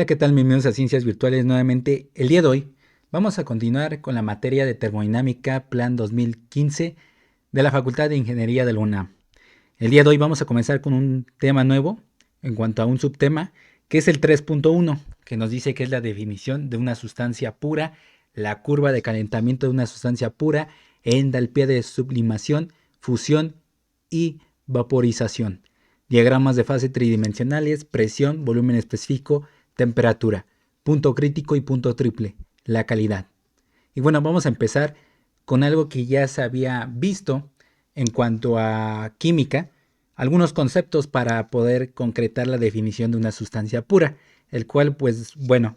Hola, ¿qué tal? Bienvenidos a Ciencias Virtuales nuevamente. El día de hoy vamos a continuar con la materia de termodinámica Plan 2015 de la Facultad de Ingeniería de la UNAM. El día de hoy vamos a comenzar con un tema nuevo en cuanto a un subtema que es el 3.1, que nos dice que es la definición de una sustancia pura, la curva de calentamiento de una sustancia pura, entalpía de sublimación, fusión y vaporización, diagramas de fase tridimensionales, presión, volumen específico, temperatura, punto crítico y punto triple, la calidad. Y bueno, vamos a empezar con algo que ya se había visto en cuanto a química, algunos conceptos para poder concretar la definición de una sustancia pura, el cual pues bueno,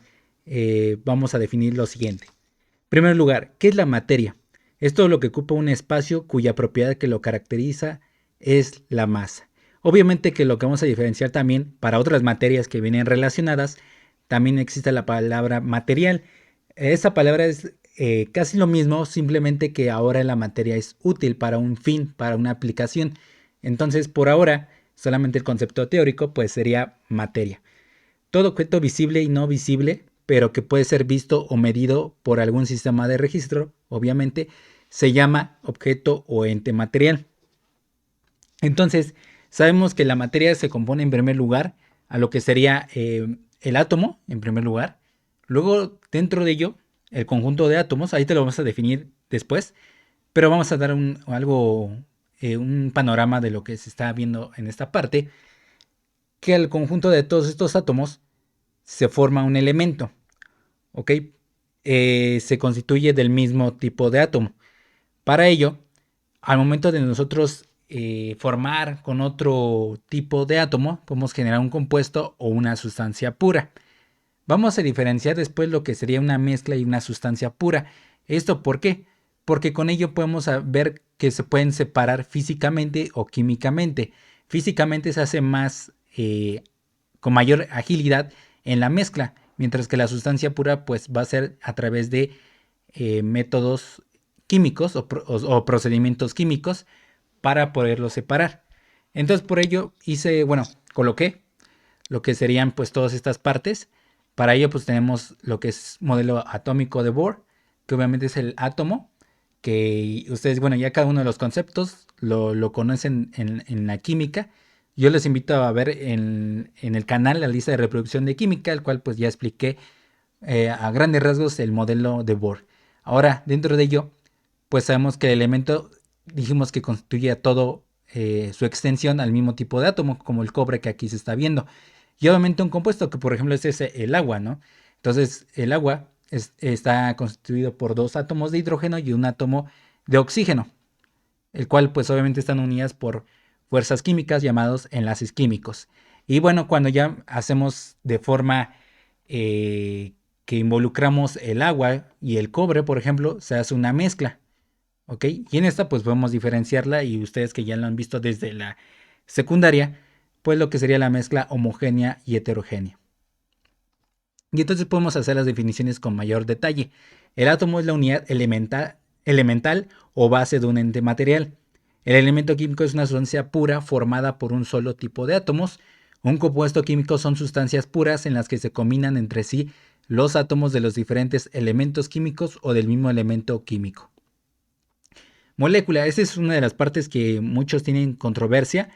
vamos a definir lo siguiente. En primer lugar, ¿qué es la materia? Es todo lo que ocupa un espacio cuya propiedad que lo caracteriza es la masa. Obviamente que lo que vamos a diferenciar también para otras materias que vienen relacionadas, también existe la palabra material. Esa palabra es casi lo mismo, simplemente que ahora la materia es útil para un fin, para una aplicación. Entonces, por ahora, solamente el concepto teórico pues sería materia. Todo objeto visible y no visible, pero que puede ser visto o medido por algún sistema de registro, obviamente, se llama objeto o ente material. Entonces, sabemos que la materia se compone en primer lugar a lo que sería el átomo, en primer lugar. Luego, dentro de ello, el conjunto de átomos, ahí te lo vamos a definir después, pero vamos a dar un panorama de lo que se está viendo en esta parte, que al conjunto de todos estos átomos se forma un elemento, ¿ok? Se constituye del mismo tipo de átomo. Para ello, al momento de nosotros formar con otro tipo de átomo, podemos generar un compuesto o una sustancia pura. Vamos a diferenciar después lo que sería una mezcla y una sustancia pura. ¿Esto por qué? Porque con ello podemos ver que se pueden separar físicamente o químicamente. Físicamente se hace más con mayor agilidad en la mezcla, mientras que la sustancia pura pues va a ser a través de métodos químicos o procedimientos químicos para poderlo separar. Entonces por ello coloqué lo que serían pues todas estas partes. Para ello pues tenemos lo que es modelo atómico de Bohr, que obviamente es el átomo, que ustedes, bueno, ya cada uno de los conceptos lo conocen en la química. Yo les invito a ver en el canal la lista de reproducción de química, el cual pues ya expliqué a grandes rasgos el modelo de Bohr. Ahora, dentro de ello, pues sabemos que el elemento dijimos que constituye todo su extensión al mismo tipo de átomo, como el cobre que aquí se está viendo. Y obviamente un compuesto que por ejemplo es el agua, ¿no? Entonces el agua está constituido por dos átomos de hidrógeno y un átomo de oxígeno, el cual pues obviamente están unidas por fuerzas químicas llamados enlaces químicos. Y bueno, cuando ya hacemos de forma que involucramos el agua y el cobre, por ejemplo, se hace una mezcla. ¿Ok? Y en esta pues podemos diferenciarla y ustedes que ya lo han visto desde la secundaria, pues lo que sería la mezcla homogénea y heterogénea. Y entonces podemos hacer las definiciones con mayor detalle. El átomo es la unidad elemental o base de un ente material. El elemento químico es una sustancia pura formada por un solo tipo de átomos. Un compuesto químico son sustancias puras en las que se combinan entre sí los átomos de los diferentes elementos químicos o del mismo elemento químico. Molécula, esa es una de las partes que muchos tienen controversia,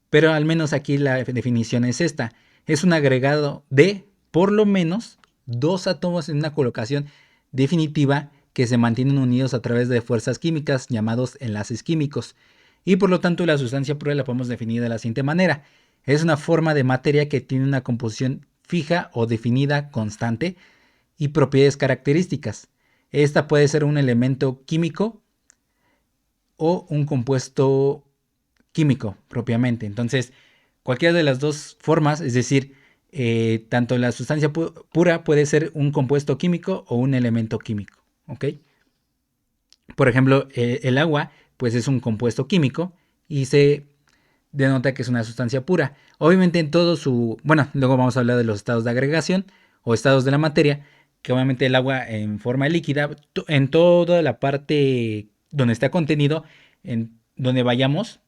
pero al menos aquí la definición es esta. Es un agregado de por lo menos dos átomos en una colocación definitiva que se mantienen unidos a través de fuerzas químicas llamados enlaces químicos. Y por lo tanto la sustancia pura la podemos definir de la siguiente manera. Es una forma de materia que tiene una composición fija o definida constante y propiedades características. Esta puede ser un elemento químico o un compuesto químico propiamente. Entonces, cualquiera de las dos formas, es decir, tanto la sustancia pura puede ser un compuesto químico o un elemento químico. ¿Ok? Por ejemplo, el agua, pues es un compuesto químico y se denota que es una sustancia pura. Obviamente en todo su... Bueno, luego vamos a hablar de los estados de agregación o estados de la materia, que obviamente el agua en forma líquida, en toda la parte donde está contenido, en donde vayamos,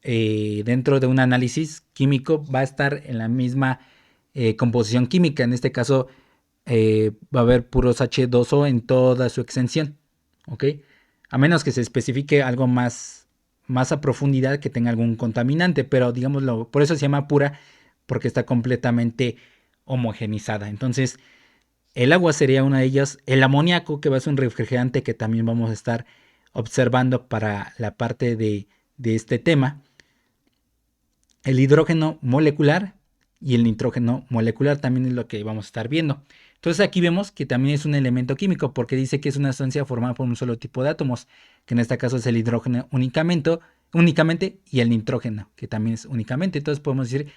dentro de un análisis químico va a estar en la misma composición química. En este caso va a haber puros H2O en toda su extensión, ¿ok? A menos que se especifique algo más a profundidad que tenga algún contaminante, pero digámoslo, por eso se llama pura, porque está completamente homogenizada. Entonces, el agua sería una de ellas. El amoníaco, que va a ser un refrigerante que también vamos a estar observando para la parte de este tema. El hidrógeno molecular y el nitrógeno molecular también es lo que vamos a estar viendo. Entonces aquí vemos que también es un elemento químico porque dice que es una sustancia formada por un solo tipo de átomos, que en este caso es el hidrógeno únicamente y el nitrógeno, que también es únicamente. Entonces podemos decir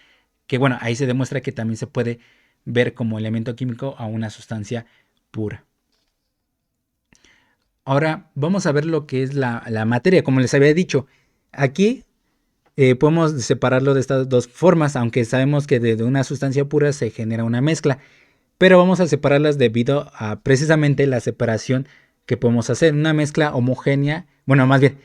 que bueno, ahí se demuestra que también se puede ver como elemento químico a una sustancia pura. Ahora vamos a ver lo que es la materia, como les había dicho. Aquí podemos separarlo de estas dos formas, aunque sabemos que de una sustancia pura se genera una mezcla, pero vamos a separarlas debido a precisamente la separación que podemos hacer. Una mezcla homogénea, bueno, más bien,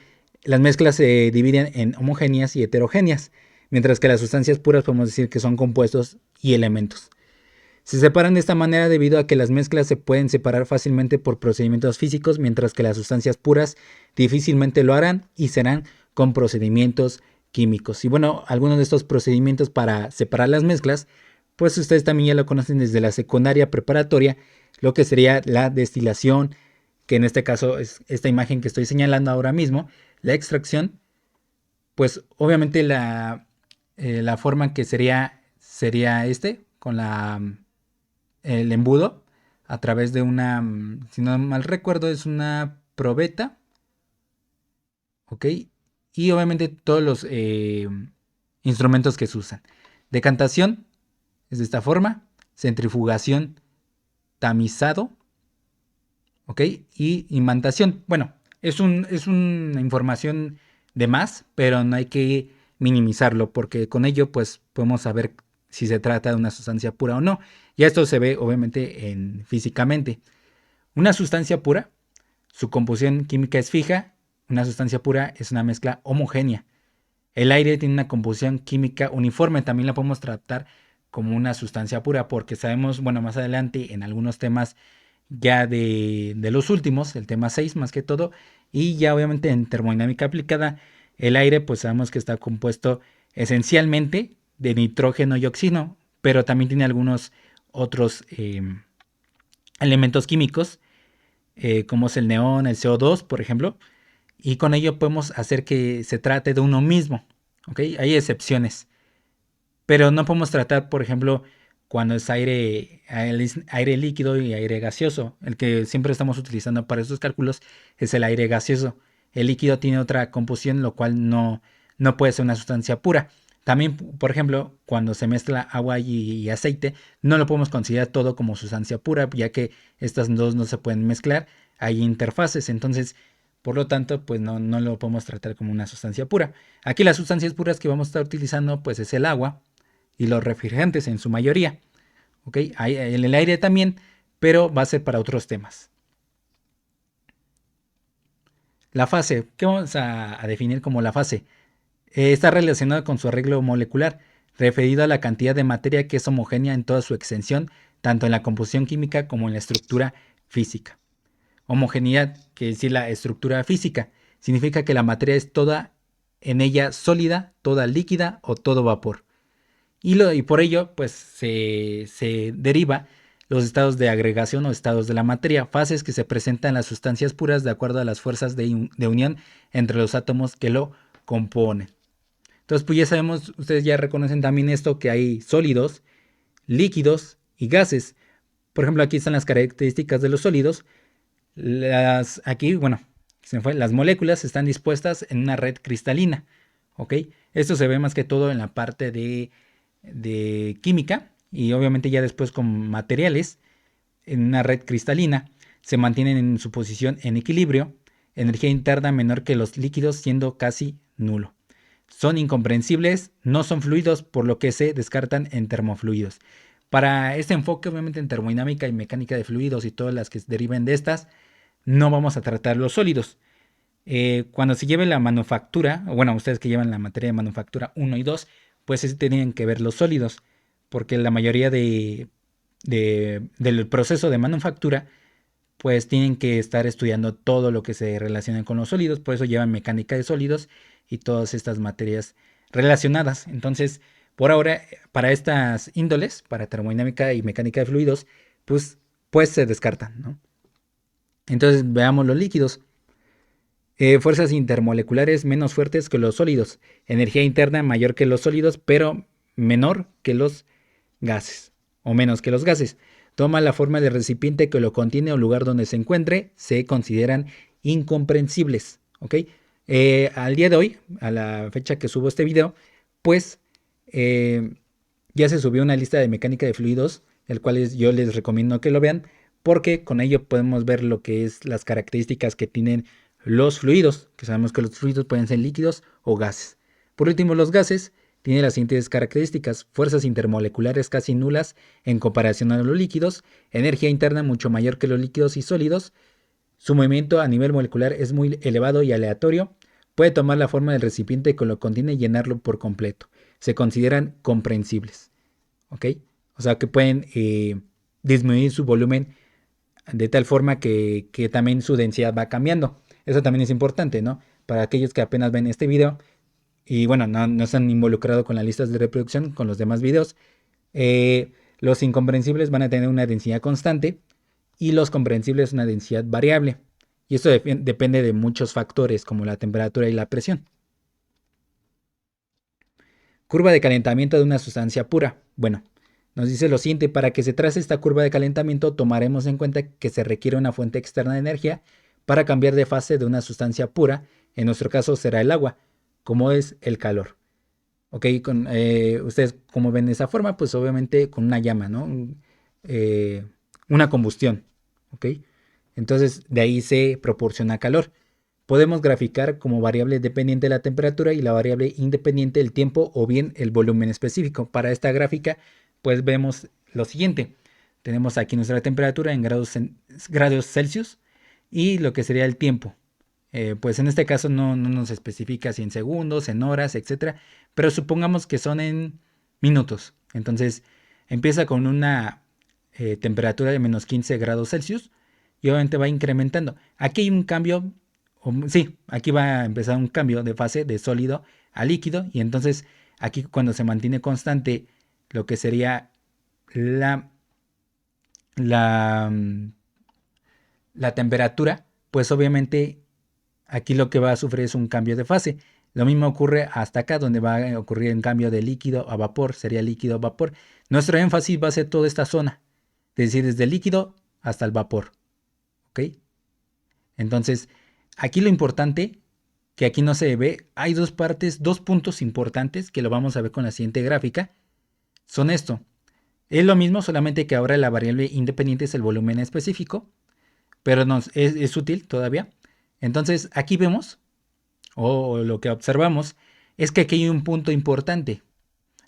las mezclas se dividen en homogéneas y heterogéneas, mientras que las sustancias puras podemos decir que son compuestos y elementos. Se separan de esta manera debido a que las mezclas se pueden separar fácilmente por procedimientos físicos, mientras que las sustancias puras difícilmente lo harán y serán con procedimientos químicos. Y bueno, algunos de estos procedimientos para separar las mezclas, pues ustedes también ya lo conocen desde la secundaria preparatoria, lo que sería la destilación, que en este caso es esta imagen que estoy señalando ahora mismo, la extracción, pues obviamente la forma que sería con el embudo a través de una, si no mal recuerdo, es una probeta, ¿ok? Y obviamente todos los instrumentos que se usan. Decantación es de esta forma, centrifugación, tamizado, ¿ok? Y imantación. Bueno, es una información de más, pero no hay que minimizarlo porque con ello pues podemos saber si se trata de una sustancia pura o no. Y esto se ve obviamente físicamente. Una sustancia pura, su composición química es fija. Una sustancia pura es una mezcla homogénea. El aire tiene una composición química uniforme. También la podemos tratar como una sustancia pura porque sabemos, bueno, más adelante en algunos temas ya de los últimos, el tema 6 más que todo, y ya obviamente en termodinámica aplicada, el aire pues sabemos que está compuesto esencialmente de nitrógeno y oxígeno, pero también tiene algunos otros elementos químicos, como es el neón, el CO2, por ejemplo, y con ello podemos hacer que se trate de uno mismo, ¿ok? Hay excepciones, pero no podemos tratar, por ejemplo, cuando es aire líquido y aire gaseoso. El que siempre estamos utilizando para estos cálculos es el aire gaseoso. El líquido tiene otra composición, lo cual no puede ser una sustancia pura. También, por ejemplo, cuando se mezcla agua y aceite, no lo podemos considerar todo como sustancia pura, ya que estas dos no se pueden mezclar. Hay interfaces, entonces, por lo tanto, pues no lo podemos tratar como una sustancia pura. Aquí las sustancias puras que vamos a estar utilizando, pues es el agua y los refrigerantes en su mayoría. ¿Ok? En el aire también, pero va a ser para otros temas. La fase, ¿qué vamos a definir como la fase? Está relacionada con su arreglo molecular, referido a la cantidad de materia que es homogénea en toda su extensión, tanto en la composición química como en la estructura física. Homogeneidad, que es decir la estructura física, significa que la materia es toda en ella sólida, toda líquida o todo vapor. Y por ello, pues se deriva los estados de agregación o estados de la materia, fases que se presentan en las sustancias puras de acuerdo a las fuerzas de unión entre los átomos que lo componen. Entonces, pues ya sabemos, ustedes ya reconocen también esto, que hay sólidos, líquidos y gases. Por ejemplo, aquí están las características de los sólidos. Aquí, bueno, las moléculas están dispuestas en una red cristalina. ¿Ok? Esto se ve más que todo en la parte de química y obviamente ya después con materiales en una red cristalina se mantienen en su posición en equilibrio, energía interna menor que los líquidos siendo casi nulo. Son incomprensibles, no son fluidos, por lo que se descartan en termofluidos. Para este enfoque, obviamente en termodinámica y mecánica de fluidos y todas las que deriven de estas, no vamos a tratar los sólidos. Cuando se lleve la manufactura, o bueno, ustedes que llevan la materia de manufactura 1 y 2, pues sí tienen que ver los sólidos. porque la mayoría del proceso de manufactura pues tienen que estar estudiando todo lo que se relaciona con los sólidos, por eso llevan mecánica de sólidos y todas estas materias relacionadas. Entonces, por ahora, para estas índoles, para termodinámica y mecánica de fluidos, pues se descartan, ¿no? Entonces, veamos los líquidos. Fuerzas intermoleculares menos fuertes que los sólidos. Energía interna mayor que los sólidos, pero menor que los gases, o menos que los gases. Toma la forma del recipiente que lo contiene o lugar donde se encuentre, se consideran incomprensibles. ¿Ok? Al día de hoy, a la fecha que subo este video, pues ya se subió una lista de mecánica de fluidos, el cual yo les recomiendo que lo vean, porque con ello podemos ver lo que es las características que tienen los fluidos, que sabemos que los fluidos pueden ser líquidos o gases. Por último, los gases tienen las siguientes características: fuerzas intermoleculares casi nulas en comparación a los líquidos, energía interna mucho mayor que los líquidos y sólidos, su movimiento a nivel molecular es muy elevado y aleatorio, puede tomar la forma del recipiente que lo contiene y llenarlo por completo. Se consideran comprensibles. ¿Ok? O sea que pueden disminuir su volumen de tal forma que también su densidad va cambiando. Eso también es importante, ¿no? Para aquellos que apenas ven este video y bueno, no se han involucrado con las listas de reproducción, con los demás videos, los incomprensibles van a tener una densidad constante y los comprensibles una densidad variable. Y esto depende de muchos factores como la temperatura y la presión. Curva de calentamiento de una sustancia pura. Bueno, nos dice lo siguiente: para que se trace esta curva de calentamiento tomaremos en cuenta que se requiere una fuente externa de energía para cambiar de fase de una sustancia pura, en nuestro caso será el agua, como es el calor. Ok, ustedes como ven de esa forma, pues obviamente con una llama, ¿no? Una combustión, ok. Entonces de ahí se proporciona calor. Podemos graficar como variable dependiente la temperatura y la variable independiente el tiempo o bien el volumen específico. Para esta gráfica pues vemos lo siguiente: tenemos aquí nuestra temperatura en grados Celsius y lo que sería el tiempo. Pues en este caso no nos especifica si en segundos, en horas, etcétera, pero supongamos que son en minutos. Entonces empieza con una temperatura de menos 15 grados Celsius y obviamente va incrementando. Aquí hay un cambio, sí, aquí va a empezar un cambio de fase de sólido a líquido, y entonces aquí cuando se mantiene constante lo que sería la temperatura, pues obviamente aquí lo que va a sufrir es un cambio de fase. Lo mismo ocurre hasta acá, donde va a ocurrir un cambio de líquido a vapor, sería líquido a vapor. Nuestro énfasis va a ser toda esta zona, es decir, desde el líquido hasta el vapor. ¿Ok? Entonces, aquí lo importante, que aquí no se ve, hay dos puntos importantes que lo vamos a ver con la siguiente gráfica. Son esto. Es lo mismo, solamente que ahora la variable independiente es el volumen específico, pero es útil todavía. Entonces, aquí vemos, o lo que observamos, es que aquí hay un punto importante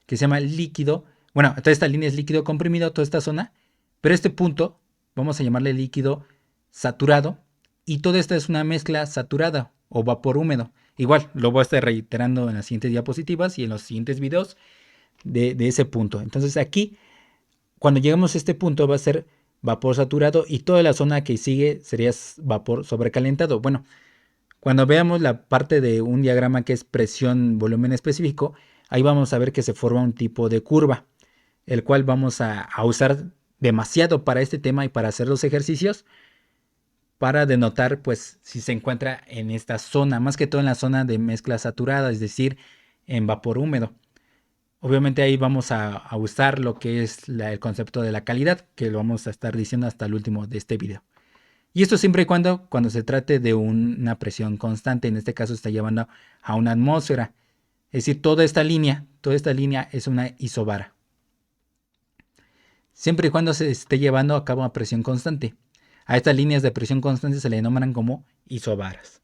que se llama líquido. Bueno, toda esta línea es líquido comprimido, toda esta zona, pero este punto vamos a llamarle líquido saturado, y toda esta es una mezcla saturada o vapor húmedo. Igual lo voy a estar reiterando en las siguientes diapositivas y en los siguientes videos de ese punto. Entonces aquí, cuando llegamos a este punto, va a ser vapor saturado y toda la zona que sigue sería vapor sobrecalentado. Bueno, cuando veamos la parte de un diagrama que es presión volumen específico, ahí vamos a ver que se forma un tipo de curva, el cual vamos a usar demasiado para este tema y para hacer los ejercicios, para denotar pues si se encuentra en esta zona, más que todo en la zona de mezcla saturada, es decir, en vapor húmedo. Obviamente ahí vamos a usar lo que es el concepto de la calidad, que lo vamos a estar diciendo hasta el último de este video. Y esto siempre y cuando se trate de una presión constante. En este caso está llevando a una atmósfera. Es decir, toda esta línea es una isobara. Siempre y cuando se esté llevando a cabo a presión constante. A estas líneas de presión constante se le denominan como isobaras.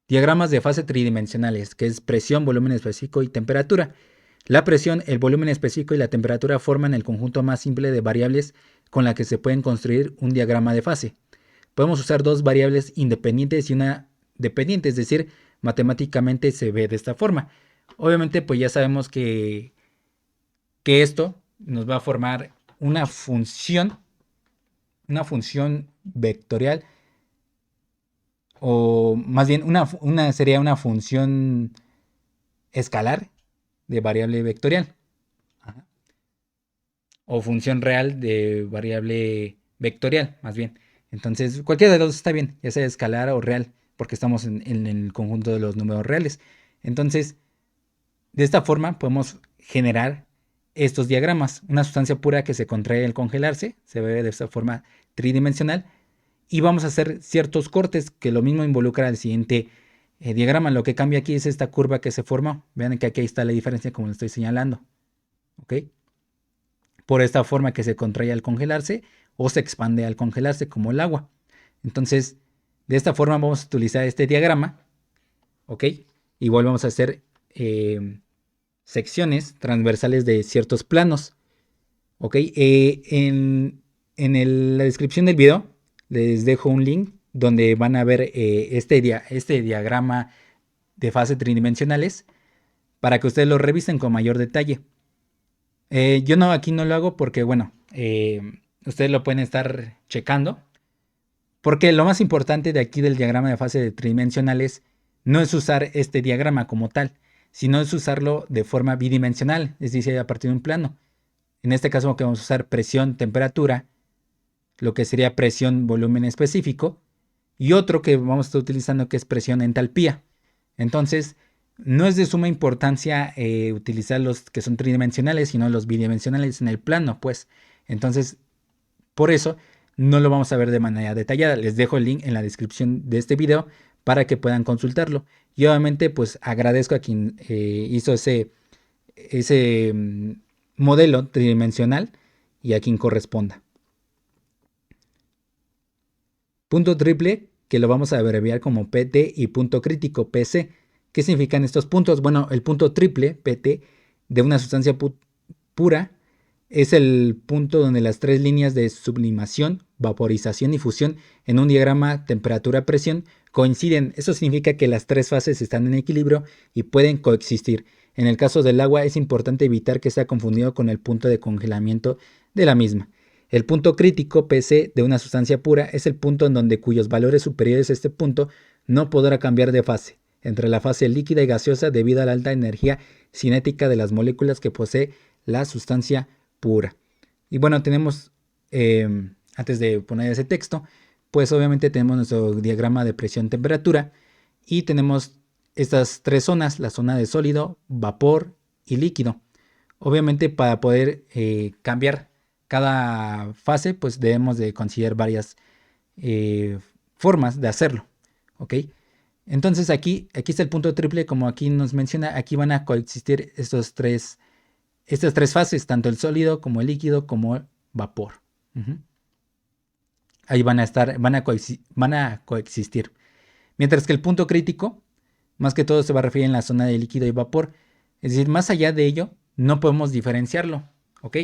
Diagramas de fase tridimensionales, que es presión, volumen específico y temperatura. La presión, el volumen específico y la temperatura forman el conjunto más simple de variables con la que se pueden construir un diagrama de fase. Podemos usar dos variables independientes y una dependiente, es decir, matemáticamente se ve de esta forma. Obviamente pues ya sabemos que que esto nos va a formar una función vectorial, o más bien sería una función escalar de variable vectorial. Ajá. O función real de variable vectorial, más bien. Entonces, cualquiera de los dos está bien, ya sea escalar o real, porque estamos en el conjunto de los números reales. Entonces, de esta forma podemos generar estos diagramas. Una sustancia pura que se contrae al congelarse, se ve de esta forma tridimensional, y vamos a hacer ciertos cortes que lo mismo involucra al siguiente diagrama. Lo que cambia aquí es esta curva que se formó. Vean que aquí está la diferencia como lo estoy señalando. ¿Ok? Por esta forma que se contrae al congelarse o se expande al congelarse como el agua. Entonces, de esta forma vamos a utilizar este diagrama. ¿Ok? Igual vamos a hacer secciones transversales de ciertos planos. ¿Ok? En la descripción del video les dejo un link donde van a ver este diagrama de fase tridimensionales para que ustedes lo revisen con mayor detalle. Yo aquí no lo hago porque, bueno, ustedes lo pueden estar checando. Porque lo más importante de aquí del diagrama de fase tridimensionales no es usar este diagrama como tal, sino es usarlo de forma bidimensional, es decir, a partir de un plano. En este caso que vamos a usar presión, temperatura, lo que sería presión, volumen específico, y otro que vamos a estar utilizando que es presión, entalpía. Entonces, no es de suma importancia utilizar los que son tridimensionales, sino los bidimensionales en el plano, pues. Entonces, por eso no lo vamos a ver de manera detallada. Les dejo el link en la descripción de este video para que puedan consultarlo. Y obviamente, pues agradezco a quien hizo ese modelo tridimensional y a quien corresponda. Punto triple, que lo vamos a abreviar como PT, y punto crítico, PC. ¿Qué significan estos puntos? Bueno, el punto triple, PT, de una sustancia pura, es el punto donde las tres líneas de sublimación, vaporización y fusión en un diagrama temperatura-presión coinciden. Eso significa que las tres fases están en equilibrio y pueden coexistir. En el caso del agua es importante evitar que sea confundido con el punto de congelamiento de la misma. El punto crítico PC de una sustancia pura es el punto en donde cuyos valores superiores a este punto no podrá cambiar de fase entre la fase líquida y gaseosa debido a la alta energía cinética de las moléculas que posee la sustancia pura. Y bueno, tenemos, antes de poner ese texto, pues obviamente tenemos nuestro diagrama de presión-temperatura y tenemos estas tres zonas, la zona de sólido, vapor y líquido. Obviamente para poder cambiar cada fase, pues debemos de considerar varias formas de hacerlo, ¿ok? Entonces aquí está el punto triple, como aquí nos menciona, aquí van a coexistir estas tres fases, tanto el sólido como el líquido como el vapor. Ahí van a coexistir. Mientras que el punto crítico, más que todo se va a referir en la zona de líquido y vapor. Es decir, más allá de ello, no podemos diferenciarlo, ¿ok?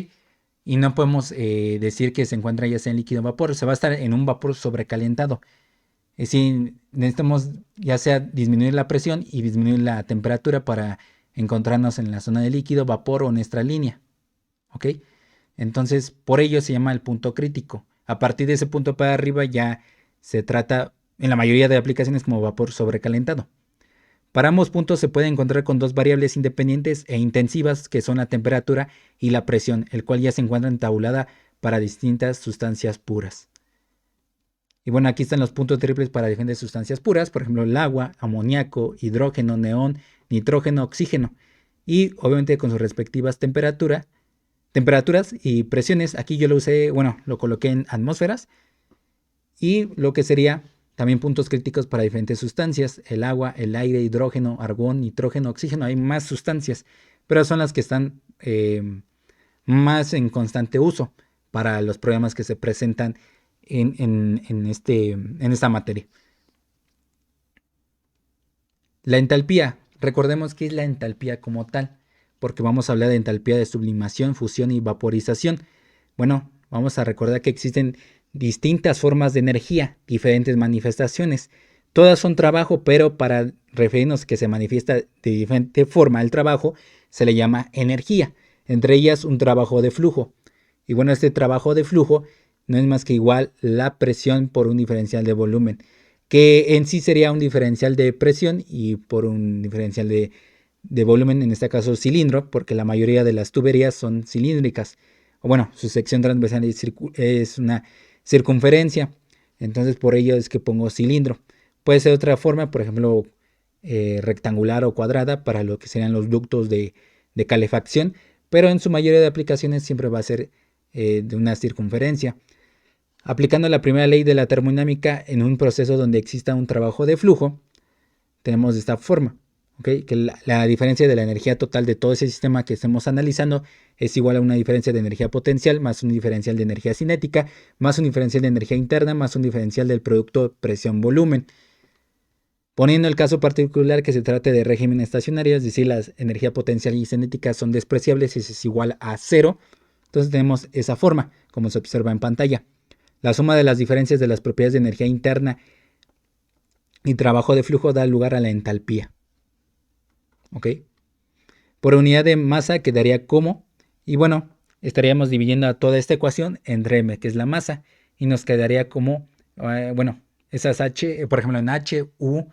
Y no podemos decir que se encuentra ya sea en líquido o vapor, se va a estar en un vapor sobrecalentado. Es decir, necesitamos ya sea disminuir la presión y disminuir la temperatura para encontrarnos en la zona de líquido, vapor o nuestra línea. ¿Ok? Entonces, por ello se llama el punto crítico. A partir de ese punto para arriba ya se trata, en la mayoría de aplicaciones, como vapor sobrecalentado. Para ambos puntos se puede encontrar con dos variables independientes e intensivas, que son la temperatura y la presión, el cual ya se encuentra tabulada para distintas sustancias puras. Y bueno, aquí están los puntos triples para diferentes sustancias puras, por ejemplo, el agua, amoníaco, hidrógeno, neón, nitrógeno, oxígeno. Y obviamente con sus respectivas temperaturas y presiones. Aquí yo lo usé, bueno, lo coloqué en atmósferas. Y lo que sería también puntos críticos para diferentes sustancias, el agua, el aire, hidrógeno, argón, nitrógeno, oxígeno. Hay más sustancias, pero son las que están más en constante uso para los problemas que se presentan en esta materia. La entalpía, recordemos qué es la entalpía como tal, porque vamos a hablar de entalpía de sublimación, fusión y vaporización. Bueno, vamos a recordar que existen distintas formas de energía, diferentes manifestaciones. Todas son trabajo, pero para referirnos que se manifiesta de diferente forma el trabajo, se le llama energía. entre ellas un trabajo de flujo. Y bueno, este trabajo de flujo no es más que igual la presión por un diferencial de volumen, que en sí sería un diferencial de presión y por un diferencial de volumen, en este caso cilindro, porque la mayoría de las tuberías son cilíndricas. O bueno, su sección transversal es una circunferencia, entonces por ello es que pongo cilindro. Puede ser de otra forma, por ejemplo, rectangular o cuadrada para lo que serían los ductos de calefacción, pero en su mayoría de aplicaciones siempre va a ser de una circunferencia. Aplicando la primera ley de la termodinámica en un proceso donde exista un trabajo de flujo, tenemos de esta forma, ¿okay? Que la diferencia de la energía total de todo ese sistema que estemos analizando es igual a una diferencia de energía potencial más un diferencial de energía cinética más un diferencial de energía interna más un diferencial del producto presión-volumen. Poniendo el caso particular que se trate de régimen estacionario, es decir, la energía potencial y cinética son despreciables y es igual a cero, entonces tenemos esa forma, como se observa en pantalla. La suma de las diferencias de las propiedades de energía interna y trabajo de flujo da lugar a la entalpía. ¿Ok? Por unidad de masa quedaría como, y bueno, estaríamos dividiendo a toda esta ecuación entre m, que es la masa, y nos quedaría como, bueno, esas h, por ejemplo, en h, u,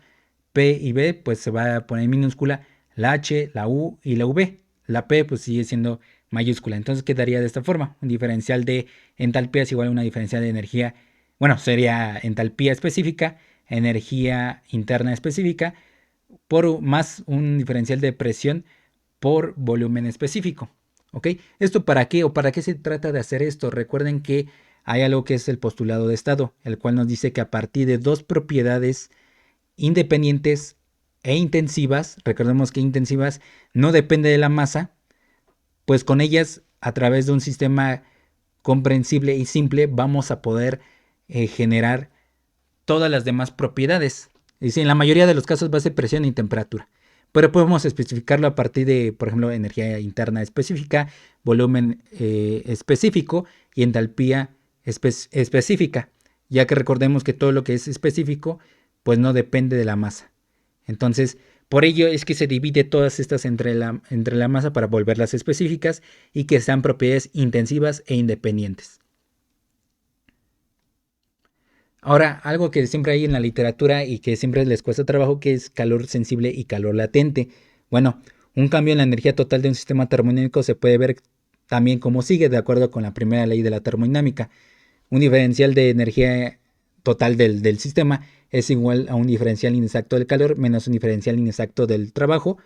p y b, pues se va a poner en minúscula la h, la u y la v. La p pues sigue siendo mayúscula, entonces quedaría de esta forma, un diferencial de entalpía es igual a una diferencial de energía, bueno, sería entalpía específica, energía interna específica, por más un diferencial de presión por volumen específico. ¿Ok? ¿Esto para qué o para qué se trata de hacer esto? Recuerden que hay algo que es el postulado de estado, el cual nos dice que a partir de dos propiedades independientes e intensivas, recordemos que intensivas no depende de la masa, pues con ellas a través de un sistema comprensible y simple vamos a poder generar todas las demás propiedades. Y en la mayoría de los casos va a ser presión y temperatura. Pero podemos especificarlo a partir de, por ejemplo, energía interna específica, volumen específico y entalpía específica. Ya que recordemos que todo lo que es específico, pues no depende de la masa. Entonces, por ello es que se divide todas estas entre la masa para volverlas específicas y que sean propiedades intensivas e independientes. Ahora, algo que siempre hay en la literatura y que siempre les cuesta trabajo, que es calor sensible y calor latente. Bueno, un cambio en la energía total de un sistema termodinámico se puede ver también como sigue, de acuerdo con la primera ley de la termodinámica. Un diferencial de energía total del sistema es igual a un diferencial inexacto del calor menos un diferencial inexacto del trabajo.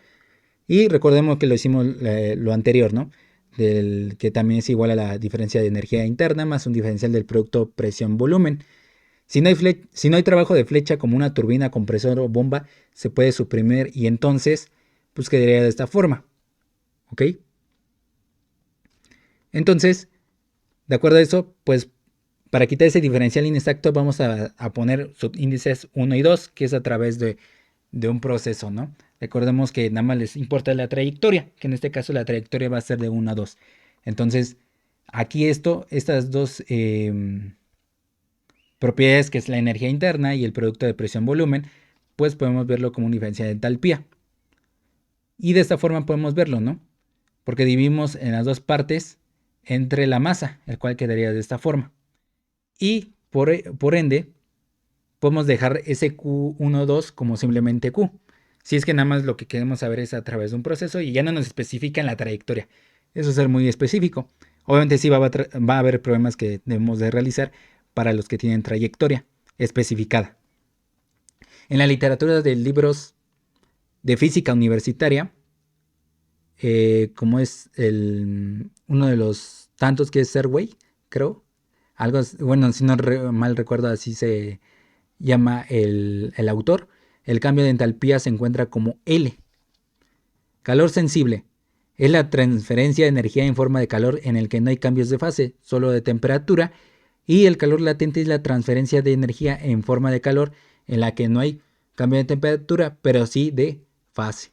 Y recordemos que lo hicimos lo anterior, ¿no? Que también es igual a la diferencia de energía interna más un diferencial del producto presión-volumen. Si no hay trabajo de flecha como una turbina, compresor o bomba, se puede suprimir y entonces pues quedaría de esta forma. ¿Ok? Entonces, de acuerdo a eso, pues para quitar ese diferencial inexacto vamos a poner subíndices 1 y 2, que es a través de un proceso, ¿no? Recordemos que nada más les importa la trayectoria, que en este caso la trayectoria va a ser de 1 a 2. Entonces, aquí estas dos propiedades, que es la energía interna y el producto de presión-volumen, pues podemos verlo como un diferencial de entalpía. Y de esta forma podemos verlo, ¿no? Porque dividimos en las dos partes entre la masa, el cual quedaría de esta forma. Y por ende, podemos dejar ese Q12 como simplemente Q. Si es que nada más lo que queremos saber es a través de un proceso y ya no nos especifica en la trayectoria. Eso es ser muy específico. Obviamente sí va a haber problemas que debemos de realizar para los que tienen trayectoria especificada. En la literatura de libros de física universitaria, como es uno de los tantos que es Serway, creo. Algo, bueno, si no mal recuerdo, así se llama el autor. El cambio de entalpía se encuentra como L. Calor sensible. Es la transferencia de energía en forma de calor en el que no hay cambios de fase, solo de temperatura. Y el calor latente es la transferencia de energía en forma de calor en la que no hay cambio de temperatura, pero sí de fase.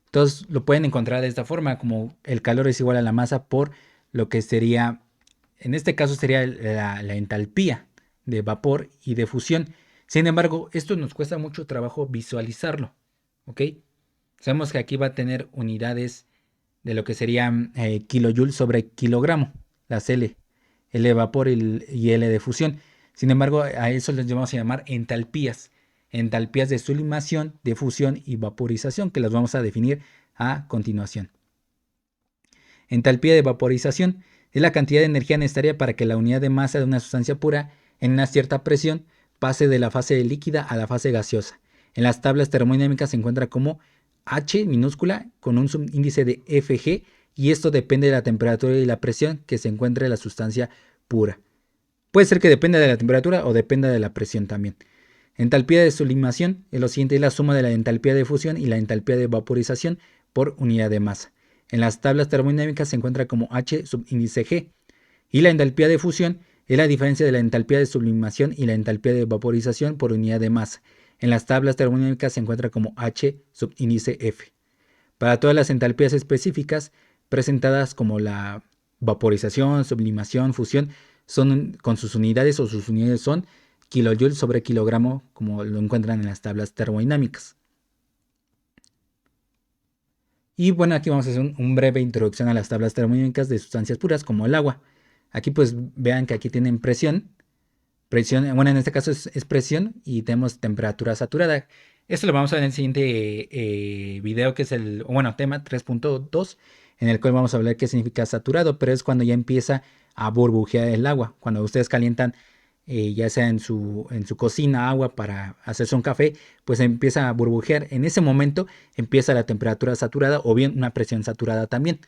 Entonces lo pueden encontrar de esta forma, como el calor es igual a la masa por lo que sería, en este caso sería la entalpía de vapor y de fusión. Sin embargo, esto nos cuesta mucho trabajo visualizarlo, ¿ok? Sabemos que aquí va a tener unidades de lo que sería kilojoule sobre kilogramo, las L, L de vapor y L de fusión. Sin embargo, a eso les vamos a llamar entalpías de sublimación, de fusión y vaporización, que las vamos a definir a continuación. Entalpía de vaporización es la cantidad de energía necesaria para que la unidad de masa de una sustancia pura en una cierta presión pase de la fase líquida a la fase gaseosa. En las tablas termodinámicas se encuentra como H minúscula con un subíndice de Fg, y esto depende de la temperatura y la presión que se encuentre en la sustancia pura. Puede ser que dependa de la temperatura o dependa de la presión también. Entalpía de sublimación es lo siguiente, es la suma de la entalpía de fusión y la entalpía de vaporización por unidad de masa. En las tablas termodinámicas se encuentra como H subíndice G. Y la entalpía de fusión es la diferencia de la entalpía de sublimación y la entalpía de vaporización por unidad de masa. En las tablas termodinámicas se encuentra como H subíndice F. Para todas las entalpías específicas presentadas como la vaporización, sublimación, fusión, son con sus unidades o sus unidades son kilojoule sobre kilogramo, como lo encuentran en las tablas termodinámicas. Y bueno, aquí vamos a hacer un breve introducción a las tablas termodinámicas de sustancias puras como el agua. Aquí pues vean que aquí tienen presión, bueno, en este caso es presión, y tenemos temperatura saturada. Esto lo vamos a ver en el siguiente video, que es tema 3.2, en el cual vamos a hablar qué significa saturado, pero es cuando ya empieza a burbujear el agua. Cuando ustedes calientan ya sea en su cocina agua para hacerse un café, pues empieza a burbujear. En ese momento empieza la temperatura saturada o bien una presión saturada también.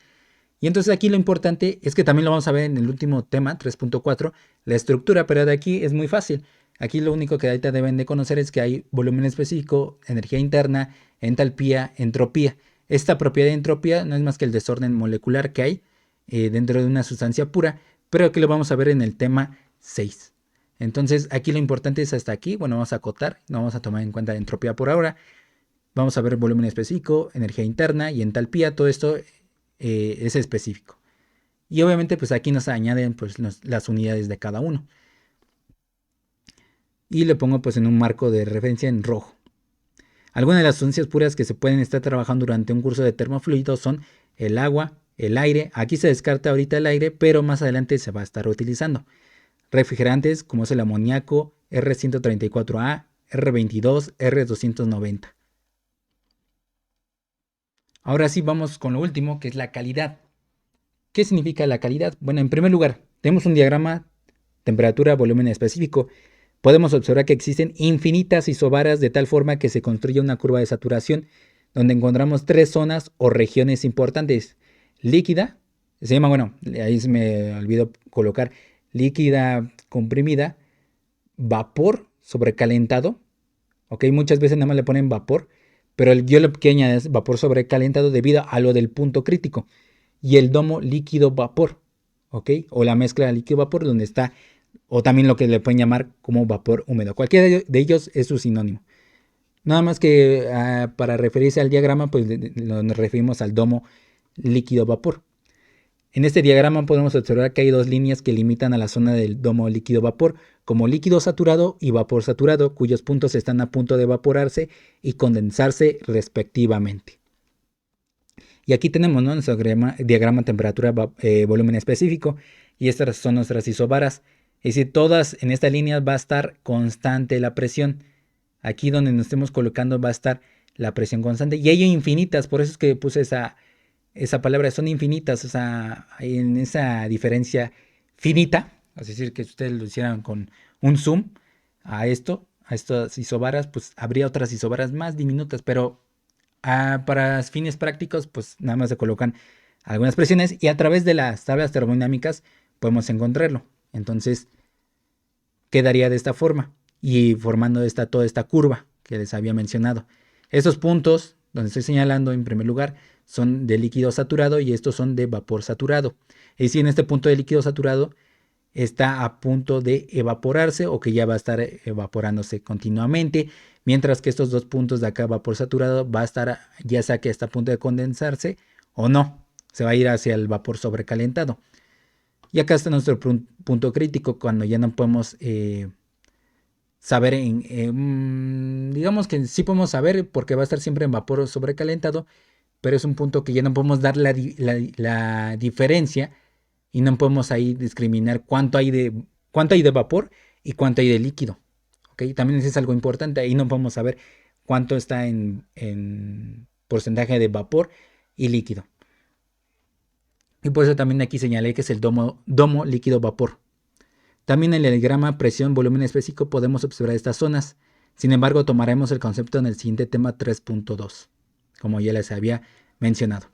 Y entonces aquí lo importante es que también lo vamos a ver en el último tema, 3.4, la estructura, pero de aquí es muy fácil. Aquí lo único que ahorita deben de conocer es que hay volumen específico, energía interna, entalpía, entropía. Esta propiedad de entropía no es más que el desorden molecular que hay dentro de una sustancia pura, pero aquí lo vamos a ver en el tema 6. Entonces aquí lo importante es hasta aquí. Bueno, vamos a acotar, no vamos a tomar en cuenta la entropía por ahora. Vamos a ver volumen específico, energía interna y entalpía. Todo esto es específico. Y obviamente pues aquí nos añaden pues las unidades de cada uno. Y le pongo pues en un marco de referencia en rojo. Algunas de las sustancias puras que se pueden estar trabajando durante un curso de termofluidos son el agua, el aire. Aquí se descarta ahorita el aire, pero más adelante se va a estar utilizando. Refrigerantes como es el amoníaco, R134A, R22, R290. Ahora sí vamos con lo último, que es la calidad. ¿Qué significa la calidad? Bueno, en primer lugar, tenemos un diagrama temperatura, volumen específico. Podemos observar que existen infinitas isobaras de tal forma que se construye una curva de saturación donde encontramos tres zonas o regiones importantes. Líquida, se llama, bueno, ahí se me olvidó colocar líquida comprimida, vapor sobrecalentado, ok, muchas veces nada más le ponen vapor, pero yo lo que añado es vapor sobrecalentado debido a lo del punto crítico, y el domo líquido vapor, ok, o la mezcla líquido vapor donde está, o también lo que le pueden llamar como vapor húmedo, cualquiera de ellos es su sinónimo. Nada más que para referirse al diagrama, pues nos referimos al domo líquido vapor. En este diagrama podemos observar que hay dos líneas que limitan a la zona del domo líquido vapor como líquido saturado y vapor saturado, cuyos puntos están a punto de evaporarse y condensarse respectivamente. Y aquí tenemos, ¿no?, nuestro diagrama temperatura, volumen específico, y estas son nuestras isobaras. Es decir, todas en esta línea va a estar constante la presión. Aquí donde nos estemos colocando va a estar la presión constante, y hay infinitas, por eso es que puse esa palabra, son infinitas, o sea, en esa diferencia finita, es decir, que ustedes lo hicieran con un zoom a estas isobaras, pues habría otras isobaras más diminutas, pero para fines prácticos, pues nada más se colocan algunas presiones y a través de las tablas termodinámicas podemos encontrarlo. Entonces, quedaría de esta forma y formando toda esta curva que les había mencionado. Estos puntos donde estoy señalando en primer lugar son de líquido saturado y estos son de vapor saturado. Es decir, en este punto de líquido saturado está a punto de evaporarse o que ya va a estar evaporándose continuamente, mientras que estos dos puntos de acá, vapor saturado, va a estar ya sea que está a punto de condensarse o no, se va a ir hacia el vapor sobrecalentado. Y acá está nuestro punto crítico cuando ya no podemos saber, digamos que sí podemos saber porque va a estar siempre en vapor sobrecalentado, pero es un punto que ya no podemos dar la diferencia y no podemos ahí discriminar cuánto hay de vapor y cuánto hay de líquido. ¿Okay? También eso es algo importante, ahí no podemos saber cuánto está en porcentaje de vapor y líquido. Y por eso también aquí señalé que es el domo líquido vapor. También en el diagrama presión volumen específico podemos observar estas zonas. Sin embargo, tomaremos el concepto en el siguiente tema 3.2, como ya les había mencionado.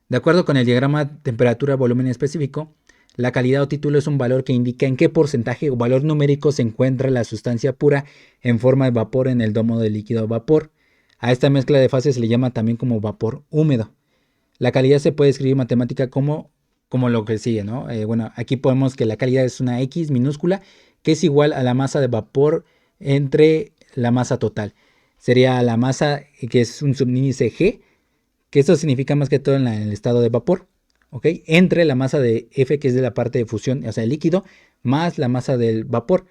De acuerdo con el diagrama temperatura volumen específico, la calidad o título es un valor que indica en qué porcentaje o valor numérico se encuentra la sustancia pura en forma de vapor en el domo de líquido vapor. A esta mezcla de fases se le llama también como vapor húmedo. La calidad se puede escribir matemática como lo que sigue, ¿no? Bueno, aquí podemos que la calidad es una X minúscula que es igual a la masa de vapor entre la masa total. Sería la masa que es un subíndice G, que esto significa más que todo en el estado de vapor, ¿ok? Entre la masa de F, que es de la parte de fusión, o sea, el líquido, más la masa del vapor.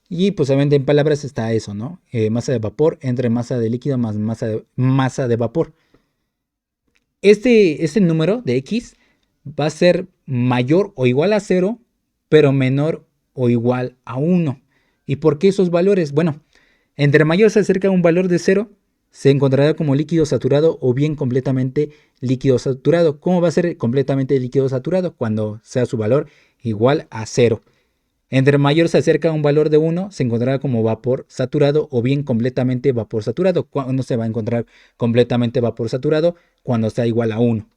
Y pues obviamente en palabras está eso, ¿no? Masa de vapor entre masa de líquido más masa de vapor. Este número de X va a ser mayor o igual a 0, pero menor o igual a 1. ¿Y por qué esos valores? Bueno, entre mayor se acerca un valor de 0, se encontrará como líquido saturado o bien completamente líquido saturado. ¿Cómo va a ser completamente líquido saturado? Cuando sea su valor igual a 0. Entre mayor se acerca a un valor de 1, se encontrará como vapor saturado o bien completamente vapor saturado. ¿Cuándo se va a encontrar completamente vapor saturado? Cuando sea igual a 1.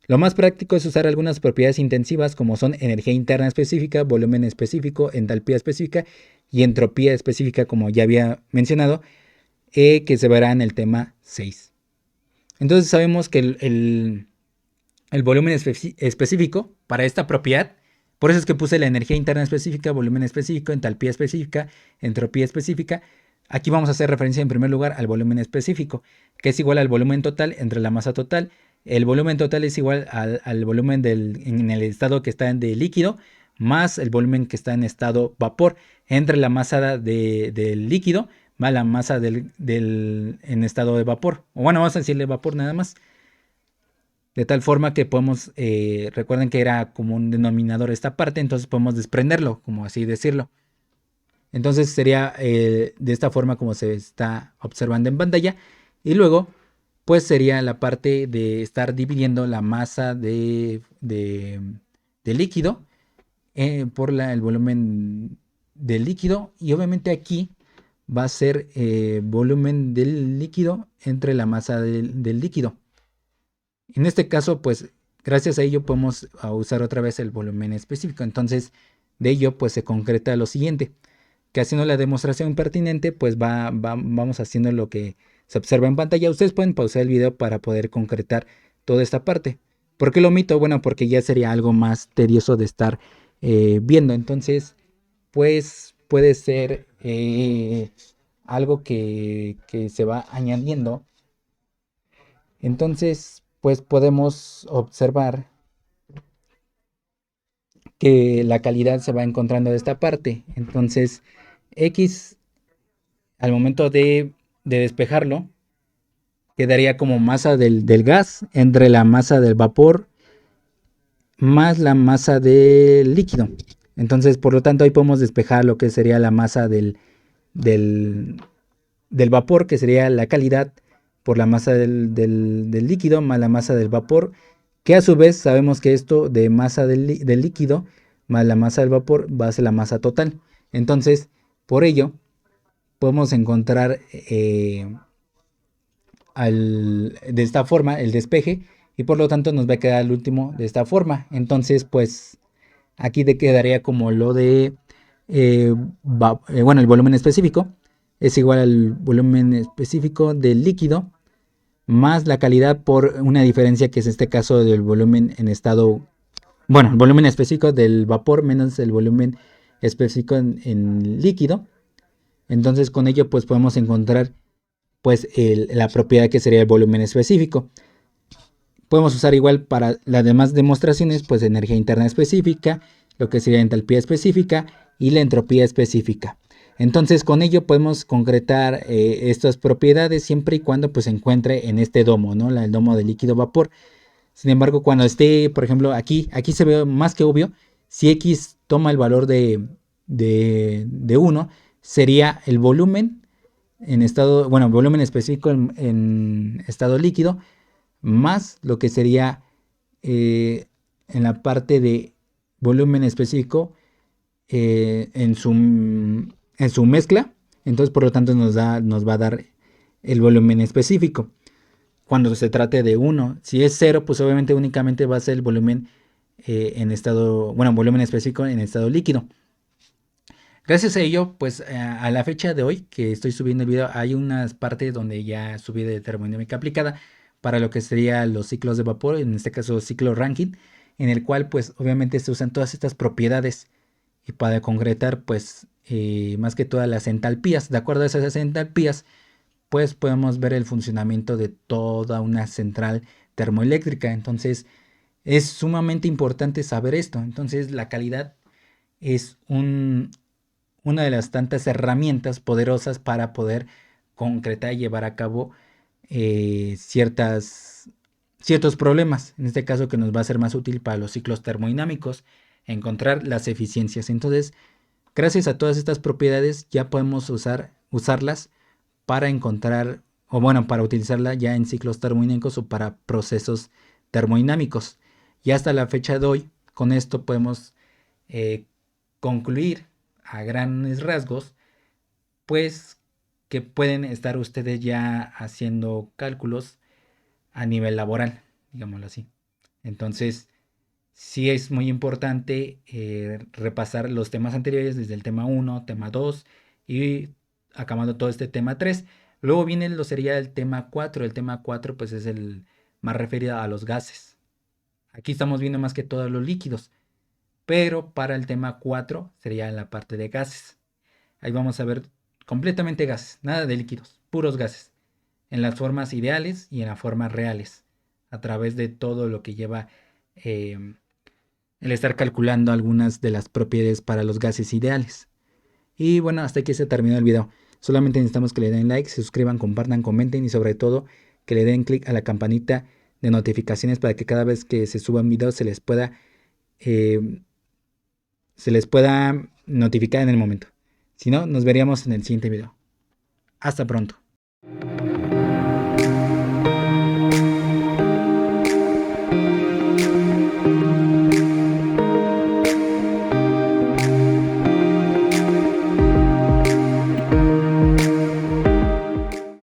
Lo más práctico es usar algunas propiedades intensivas como son energía interna específica, volumen específico, entalpía específica y entropía específica, como ya había mencionado, que se verá en el tema 6. Entonces sabemos que el volumen específico para esta propiedad, por eso es que puse la energía interna específica, volumen específico, entalpía específica, entropía específica. Aquí vamos a hacer referencia en primer lugar al volumen específico, que es igual al volumen total entre la masa total. El volumen total es igual al volumen en el estado que está de líquido, más el volumen que está en estado vapor, entre la masa del líquido, más la masa en estado de vapor. O bueno, vamos a decirle vapor nada más. De tal forma que podemos, recuerden que era como un denominador esta parte, entonces podemos desprenderlo, como así decirlo. Entonces sería de esta forma como se está observando en pantalla. Y luego, pues sería la parte de estar dividiendo la masa de líquido por el volumen del líquido. Y obviamente aquí va a ser volumen del líquido entre la masa del líquido. En este caso, pues gracias a ello podemos usar otra vez el volumen específico. Entonces, de ello pues se concreta lo siguiente, que haciendo la demostración pertinente, pues vamos haciendo lo que se observa en pantalla. Ustedes pueden pausar el video para poder concretar toda esta parte. ¿Por qué lo omito? Bueno, porque ya sería algo más tedioso de estar viendo. Entonces, pues puede ser algo que se va añadiendo. Entonces, pues podemos observar que la calidad se va encontrando de esta parte. Entonces, X al momento de despejarlo quedaría como masa del gas entre la masa del vapor más la masa del líquido. Entonces, por lo tanto, ahí podemos despejar lo que sería la masa del vapor, que sería la calidad, por la masa del líquido más la masa del vapor, que a su vez sabemos que esto de masa del líquido más la masa del vapor va a ser la masa total. Entonces, por ello, podemos encontrar de esta forma el despeje y por lo tanto nos va a quedar el último de esta forma. Entonces, pues aquí quedaría como lo de, bueno, el volumen específico es igual al volumen específico del líquido más la calidad por una diferencia que es este caso del volumen en estado, bueno, el volumen específico del vapor menos el volumen específico en líquido. Entonces con ello pues podemos encontrar pues la propiedad que sería el volumen específico. Podemos usar igual para las demás demostraciones pues energía interna específica, lo que sería entalpía específica y la entropía específica. Entonces con ello podemos concretar estas propiedades siempre y cuando pues se encuentre en este domo, ¿no? El domo de líquido vapor. Sin embargo, cuando esté, por ejemplo, aquí se ve más que obvio, si X toma el valor de 1, sería el volumen en estado, bueno, volumen específico en estado líquido, más lo que sería en la parte de volumen específico en su mezcla. Entonces, por lo tanto, nos va a dar el volumen específico. Cuando se trate de 1, si es 0, pues obviamente únicamente va a ser el volumen en estado, bueno, volumen específico en estado líquido. Gracias a ello, pues a la fecha de hoy que estoy subiendo el video, hay unas partes donde ya subí de termodinámica aplicada para lo que serían los ciclos de vapor, en este caso ciclo Rankine, en el cual pues obviamente se usan todas estas propiedades y para concretar pues más que todas las entalpías. De acuerdo a esas entalpías, pues podemos ver el funcionamiento de toda una central termoeléctrica. Entonces es sumamente importante saber esto. Entonces la calidad es una de las tantas herramientas poderosas para poder concretar y llevar a cabo ciertos problemas. En este caso que nos va a ser más útil para los ciclos termodinámicos, encontrar las eficiencias. Entonces, gracias a todas estas propiedades ya podemos usarlas para encontrar, o bueno, para utilizarla ya en ciclos termodinámicos o para procesos termodinámicos. Y hasta la fecha de hoy, con esto podemos concluir a grandes rasgos, pues que pueden estar ustedes ya haciendo cálculos a nivel laboral, digámoslo así. Entonces, sí es muy importante repasar los temas anteriores, desde el tema 1, tema 2 y acabando todo este tema 3. Luego viene lo sería el tema 4. El tema 4 pues es el más referido a los gases. Aquí estamos viendo más que todos los líquidos, pero para el tema 4 sería la parte de gases. Ahí vamos a ver completamente gases, nada de líquidos, puros gases, en las formas ideales y en las formas reales, a través de todo lo que lleva el estar calculando algunas de las propiedades para los gases ideales. Y bueno, hasta aquí se terminó el video. Solamente necesitamos que le den like, se suscriban, compartan, comenten y sobre todo que le den clic a la campanita de notificaciones para que cada vez que se suban videos eh, se les pueda notificar en el momento. Si no, nos veríamos en el siguiente video. Hasta pronto.